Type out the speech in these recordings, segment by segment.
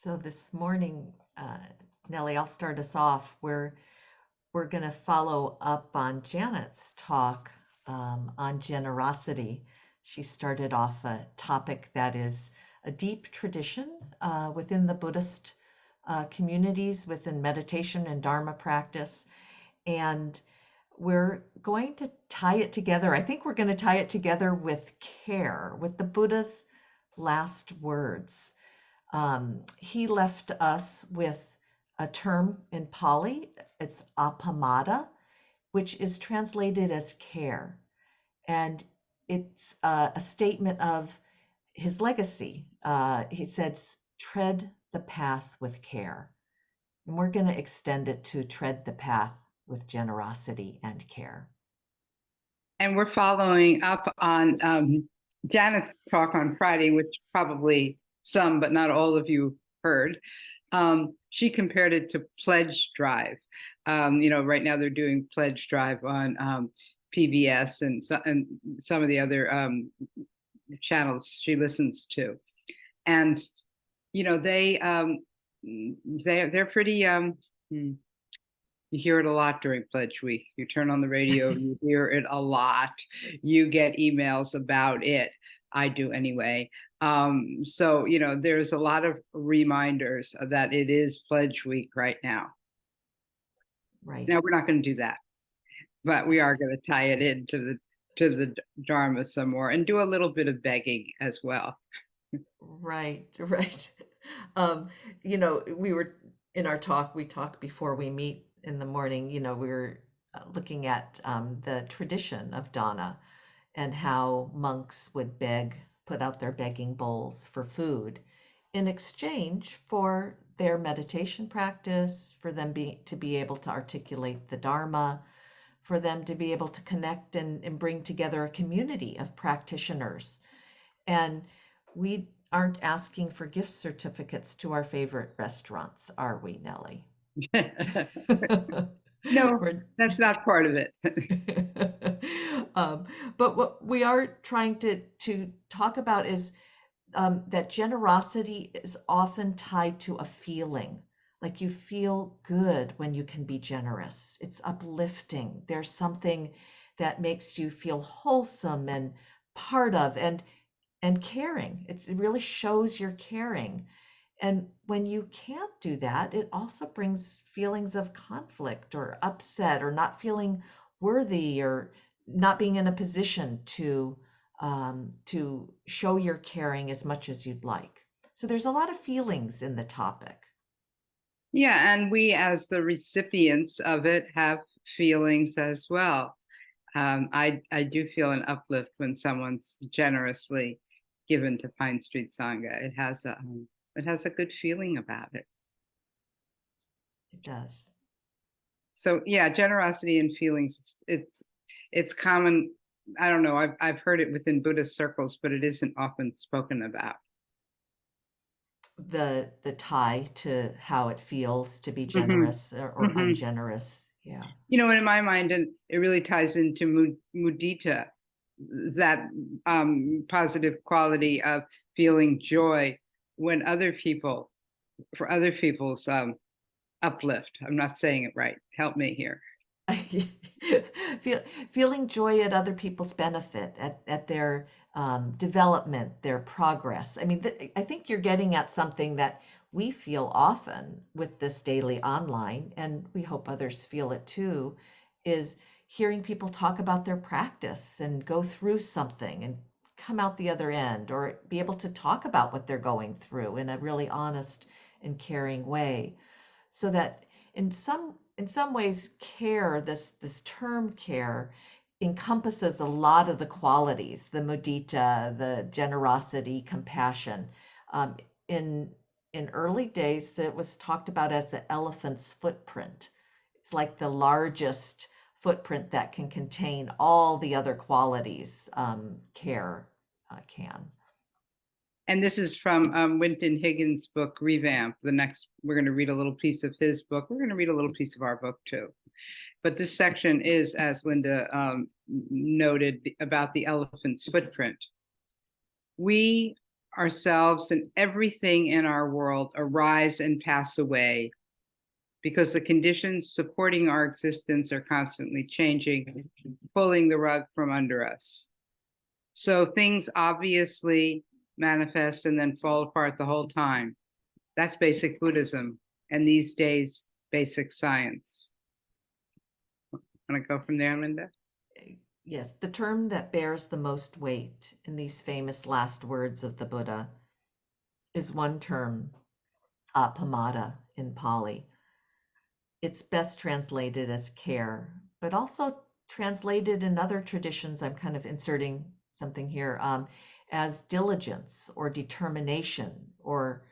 So this morning, Nellie, I'll start us off. We're going to follow up on Janet's talk on generosity. She started off a topic that is a deep tradition within the Buddhist communities, within meditation and Dharma practice. And we're going to tie it together. I think we're going to tie it together with care, with the Buddha's last words. He left us with a term in Pali. It's appamada, which is translated as care. And it's a statement of his legacy. He said, tread the path with care. And we're going to extend it to tread the path with generosity and care. And we're following up on Janet's talk on Friday, which probably some, but not all of you heard. She compared it to pledge drive. Right now they're doing pledge drive on PBS and some of the other channels she listens to, and they're pretty. You hear it a lot during Pledge Week. You turn on the radio, you hear it a lot. You get emails about it. I do anyway. So there's a lot of reminders that it is Pledge Week right now. Right. Now we're not going to do that, but we are going to tie it into the Dharma some more and do a little bit of begging as well. Right. We were in our talk. We talked before we meet in the morning. We were looking at the tradition of dana and how monks would put out their begging bowls for food in exchange for their meditation practice, for them to be able to articulate the Dharma, for them to be able to connect and bring together a community of practitioners. And we aren't asking for gift certificates to our favorite restaurants, are we, Nellie? No, that's not part of it. But what we are trying to talk about is that generosity is often tied to a feeling. Like you feel good when you can be generous. It's uplifting. There's something that makes you feel wholesome and part of and caring. It really shows you're caring. And when you can't do that, it also brings feelings of conflict or upset or not feeling worthy or not being in a position to show your caring as much as you'd like. So there's a lot of feelings in the topic. Yeah, and we as the recipients of it have feelings as well. I do feel an uplift when someone's generously given to Pine Street Sangha. It has a good feeling about it. It does. So yeah, generosity and feelings, it's common. I don't know, I've heard it within Buddhist circles, but it isn't often spoken about. The tie to how it feels to be generous or ungenerous. Yeah. And in my mind, and it really ties into mudita, that positive quality of feeling joy when for other people's uplift. I'm not saying it right. Help me here. Feeling joy at other people's benefit, at their development, their progress. I mean, I think you're getting at something that we feel often with this daily online, and we hope others feel it too, is hearing people talk about their practice and go through something and come out the other end, or be able to talk about what they're going through in a really honest and caring way. So that in some ways, care, this term care, encompasses a lot of the qualities, the mudita, the generosity, compassion. In early days, it was talked about as the elephant's footprint. It's like the largest footprint that can contain all the other qualities care can. And this is from Winton Higgins' book, Revamp. We're going to read a little piece of his book. We're going to read a little piece of our book too. But this section is, as Linda noted, about the elephant's footprint. We ourselves and everything in our world arise and pass away because the conditions supporting our existence are constantly changing, pulling the rug from under us. So things obviously manifest and then fall apart the whole time. That's basic Buddhism, and these days, basic science. Want to go from there, Linda? Yes, the term that bears the most weight in these famous last words of the Buddha is one term, appamada in Pali. It's best translated as care, but also translated in other traditions. I'm kind of inserting something here as diligence or determination or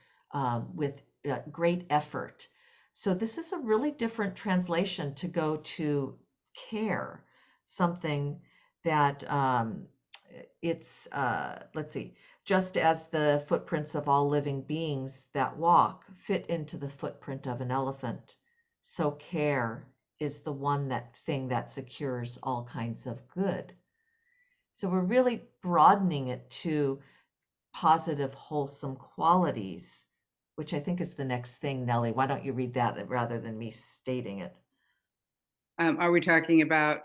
with great effort. So this is a really different translation to go to care, something that it's, let's see, just as the footprints of all living beings that walk fit into the footprint of an elephant, so care is the one thing that secures all kinds of good. So we're really broadening it to positive, wholesome qualities, which I think is the next thing, Nellie. Why don't you read that rather than me stating it? Are we talking about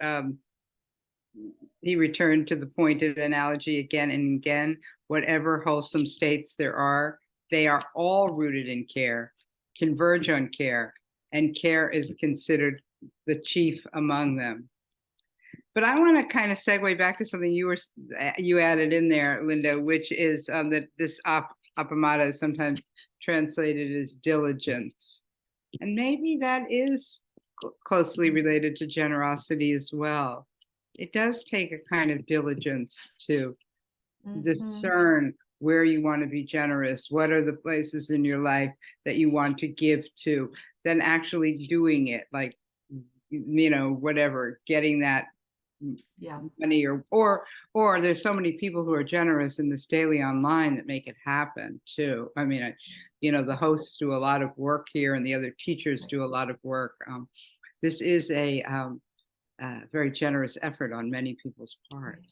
he returned to the pointed analogy again and again? Whatever wholesome states there are, they are all rooted in care, converge on care, and care is considered the chief among them. But I want to kind of segue back to something you added in there, Linda, which is that this appamada is sometimes translated as diligence, and maybe that is closely related to generosity as well. It does take a kind of diligence to discern where you want to be generous, what are the places in your life that you want to give to, then actually doing it, like, you know, whatever, getting that money or there's so many people who are generous in this daily online that make it happen too. I mean, you know, the hosts do a lot of work here and the other teachers do a lot of work. This is a very generous effort on many people's part.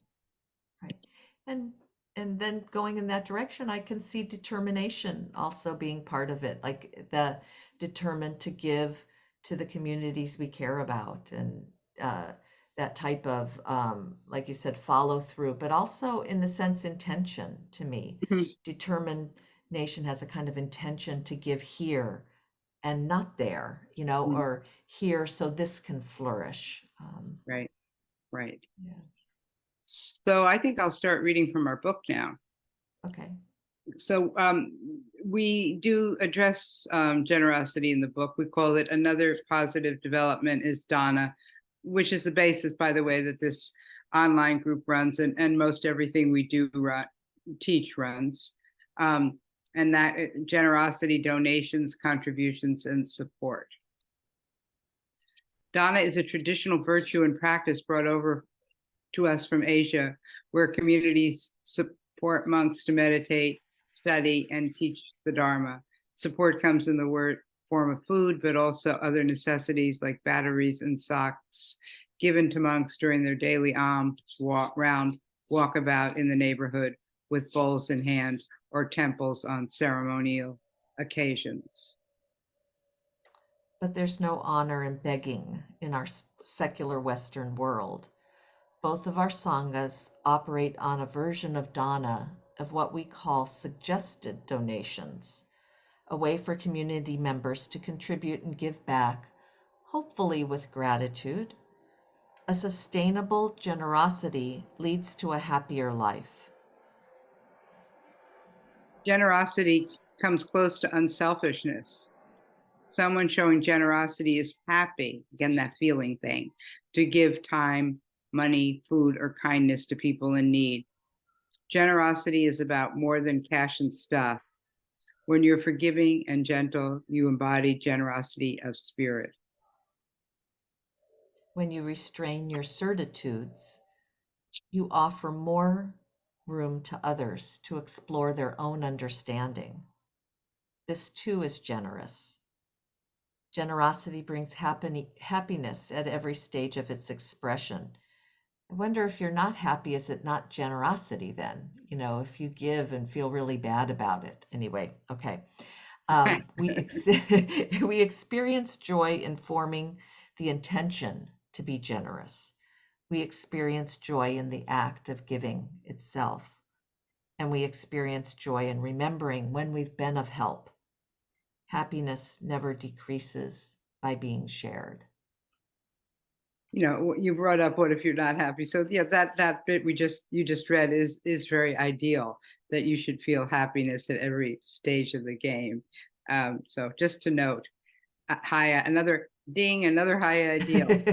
Right. And then going in that direction, I can see determination also being part of it, like the determined to give to the communities we care about, and that type of, like you said, follow through, but also in a sense, intention to me. Determination has a kind of intention to give here and not there, you know, or here so this can flourish. Right. Yeah. So I think I'll start reading from our book now. Okay. So we do address generosity in the book. We call it Another Positive Development is Dana, which is the basis, by the way, that this online group runs and most everything we do teach runs. And that generosity, donations, contributions, and support. Dana is a traditional virtue and practice brought over to us from Asia, where communities support monks to meditate, study, and teach the Dharma. Support comes in the form of food, but also other necessities like batteries and socks given to monks during their daily alms walkabout in the neighborhood with bowls in hand, or temples on ceremonial occasions. But there's no honor in begging in our secular Western world. Both of our sanghas operate on a version of dana, of what we call suggested donations, a way for community members to contribute and give back, hopefully with gratitude. A sustainable generosity leads to a happier life. Generosity comes close to unselfishness. Someone showing generosity is happy, again, that feeling thing, to give time, money, food, or kindness to people in need. Generosity is about more than cash and stuff. When you're forgiving and gentle, you embody generosity of spirit. When you restrain your certitudes, you offer more room to others to explore their own understanding. This too is generous. Generosity brings happiness at every stage of its expression. I wonder if you're not happy, is it not generosity then? If you give and feel really bad about it. Anyway, okay. We experience joy in forming the intention to be generous. We experience joy in the act of giving itself. And we experience joy in remembering when we've been of help. Happiness never decreases by being shared. You brought up, what if you're not happy? So yeah, that bit you just read is very ideal, that you should feel happiness at every stage of the game. So just to note, another ding, another high ideal.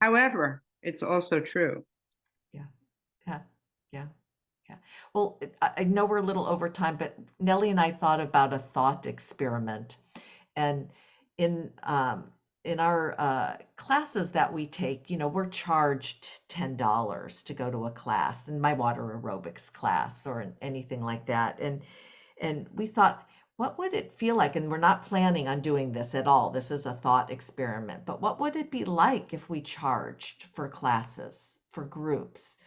However, it's also true. Yeah, yeah, yeah, yeah. Well, I know we're a little over time, but Nellie and I thought about a thought experiment. And in in our classes that we take, we're charged $10 to go to a class, in my water aerobics class or anything like that. And we thought, what would it feel like? And we're not planning on doing this at all. This is a thought experiment. But what would it be like if we charged for classes, for groups?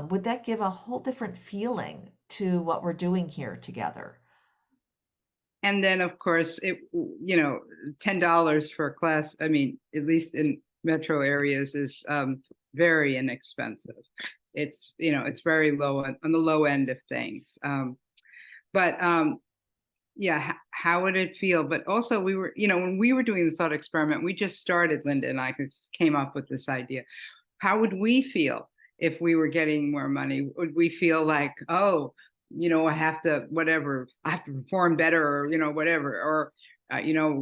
Would that give a whole different feeling to what we're doing here together? And then, of course, $10 for a class, I mean, at least in metro areas, is very inexpensive. It's very low on the low end of things. But yeah, how would it feel? But also, when we were doing the thought experiment, we just started, Linda and I came up with this idea. How would we feel if we were getting more money? Would we feel like, oh, I have to perform better, or whatever, or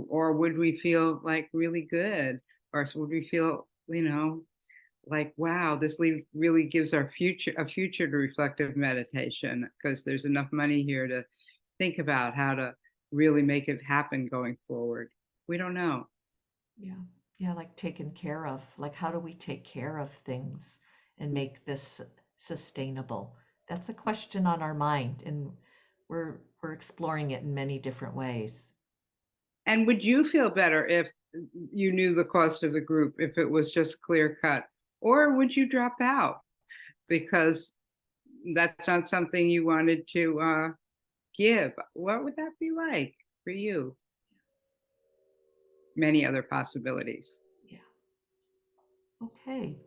or would we feel like really good, or would we feel like, wow, this really gives our future a future to reflective meditation, because there's enough money here to think about how to really make it happen going forward. We don't know. Yeah. Yeah, like taken care of. Like, how do we take care of things and make this sustainable? That's a question on our mind, and we're exploring it in many different ways. And would you feel better if you knew the cost of the group, if it was just clear cut? Or would you drop out because that's not something you wanted to give? What would that be like for you? Many other possibilities. Yeah. Okay.